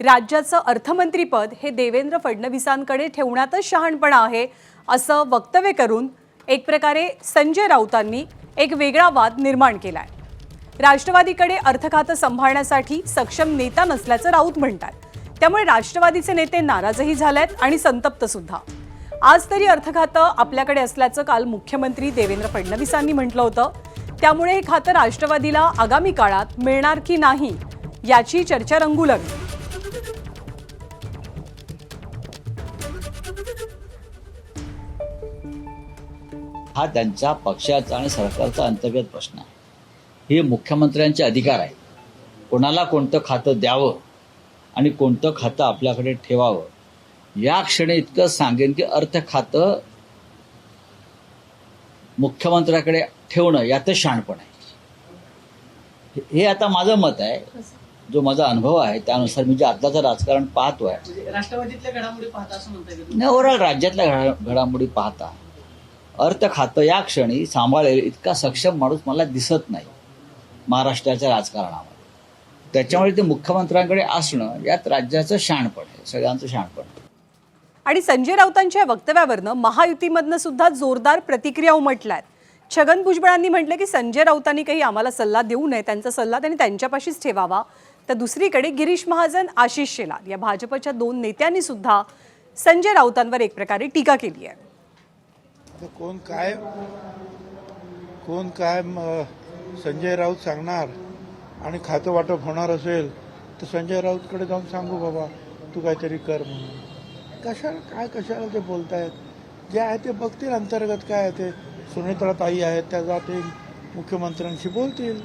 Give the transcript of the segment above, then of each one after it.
राज्याचं अर्थमंत्रीपद हे देवेंद्र फडणवीसांकडे ठेवण्यातच शहाणपणा आहे असं वक्तव्य करून एक प्रकारे संजय राऊतांनी एक वेगळा वाद निर्माण केलाय। राष्ट्रवादीकडे अर्थखातं सांभाळण्यासाठी सक्षम नेता नसल्याचं राऊत म्हणतात। त्यामुळे राष्ट्रवादीचे नेते नाराजही झालेत आणि संतप्त सुद्धा। आज तरी अर्थखातं आपल्याकडे असल्याचं काल मुख्यमंत्री देवेंद्र फडणवीसांनी म्हटलं होतं। त्यामुळे हे खातं राष्ट्रवादीला आगामी काळात मिळणार की नाही याची चर्चा रंगू लागली। हा त्यांच्या पक्षाचा आणि सरकारचा अंतर्गत प्रश्न आहे। हे मुख्यमंत्र्यांचे अधिकार आहे, कोणाला कोणतं खातं द्यावं आणि कोणतं खातं आपल्याकडे ठेवावं। या क्षणी इतकं सांगेन की अर्थ खातं मुख्यमंत्र्याकडे ठेवणं यातच शहाणपण आहे। हे आता माझं मत आहे, जो माझा अनुभव आहे त्यानुसार मी जे आताचं राजकारण पाहतोय, राष्ट्रवादीतल्या घडामोडी पाहता असं म्हणता येईल नाही, ओव्हरऑल राज्यातल्या घडामोडी पाहता अर्थ खातं या क्षणी सांभाळेल इतका सक्षम माणूस मला दिसत नाही महाराष्ट्राच्या राजकारणामध्ये। त्याच्यामुळे ते मुख्यमंत्र्यांकडे असणं यात राज्याचं शहाणपण आहे, सगळ्यांचं शहाणपण आहे। आणि संजय राऊतांच्या वक्तव्यावरनं महायुतीमधनं सुद्धा जोरदार प्रतिक्रिया उमटल्यात। छगन भुजबळांनी म्हटलं की संजय राऊतांनी काही आम्हाला सल्ला देऊ नये, त्यांचा सल्ला त्यांनी त्यांच्यापाशीच ठेवावा। तर दुसरीकडे गिरीश महाजन, आशिष शेलार या भाजपच्या दोन नेत्यांनी सुद्धा संजय राऊतांवर एक प्रकारे टीका केली आहे। कोण काय संजय राऊत सांगणार आणि खातं वाटप होणार असेल तर संजय राऊतकडे जाऊन सांगू बाबा तू काहीतरी कर म्हणून। कशाला ते बोलतायत? जे आहे ते बघतील अंतर्गत काय आहे ते। सुनेत्रा ताई आहेत, त्या जातील मुख्यमंत्र्यांशी बोलतील।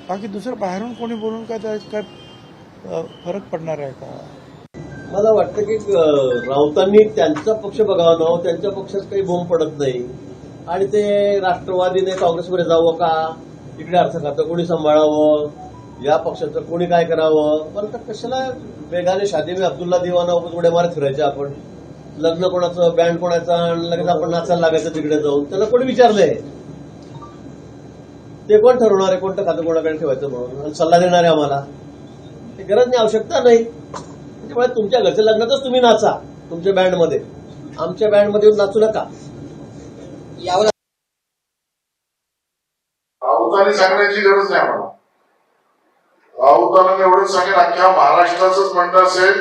बाकी दुसरं बाहेरून कोणी बोलून काय फरक पडणार आहे का? मला वाटतं की राऊतांनी त्यांचा पक्ष बघावा ना, त्यांच्या पक्षात काही बोंब पडत नाही आणि ते राष्ट्रवादीने काँग्रेसमध्ये जावं का, इकडे अर्थ खातं कोणी सांभाळावं, या पक्षाचं कोणी काय करावं। मला तर कशाला वेगाने शादी में अब्दुल्ला दिवाना उगाच उड्या मारत फिरायचे आपण। लग्न कोणाचं, बँड कोणाचा, लगेच आपण नाचायला लागायचं तिकडे जाऊन। त्याला कोणी विचारलंय? ते कोण ठरवणार आहे कोणतं खातं कोणाकडे ठेवायचं म्हणून? सल्ला देणार आहे आम्हाला? ते गरज नाही, आवश्यकता नाही। त्यामुळे तुमच्या घरच्या लग्नातच तुम्ही नाचा तुमच्या बँडमध्ये, आमच्या बँडमध्ये येऊन नाचू नका। राऊतांनी सांगण्याची गरज नाही आम्हाला। राऊतांना एवढंच सांगेन, अख्ख्या महाराष्ट्राचंच म्हणणं असेल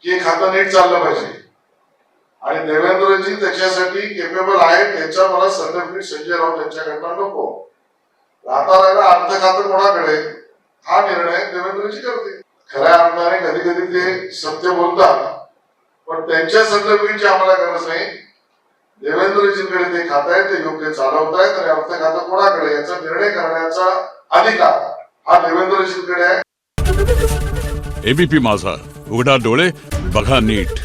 की हे खातं नीट चाललं पाहिजे आणि देवेंद्रजी त्याच्यासाठी केपेबल आहेत, त्याच्या मला सर्टिफिकेट संजय राऊत यांच्याकडनं नको। राहता राहिला अर्थ खातं कोणाकडे हा निर्णय देवेंद्रजी करते। खऱ्या अर्थाने कधी कधी ते सत्य बोलतात, पण त्यांच्या सर्टिफिकेटची आम्हाला गरज नाही। देवेंद्रजींकडे ते खातं आहे, ते योग्य चालवतायत आणि अर्थ खातं कोणाकडे याचा निर्णय करण्याचा अधिकार हा देवेंद्रजींकडे आहे। एबीपी माझा, उघडा डोळे बघा नीट।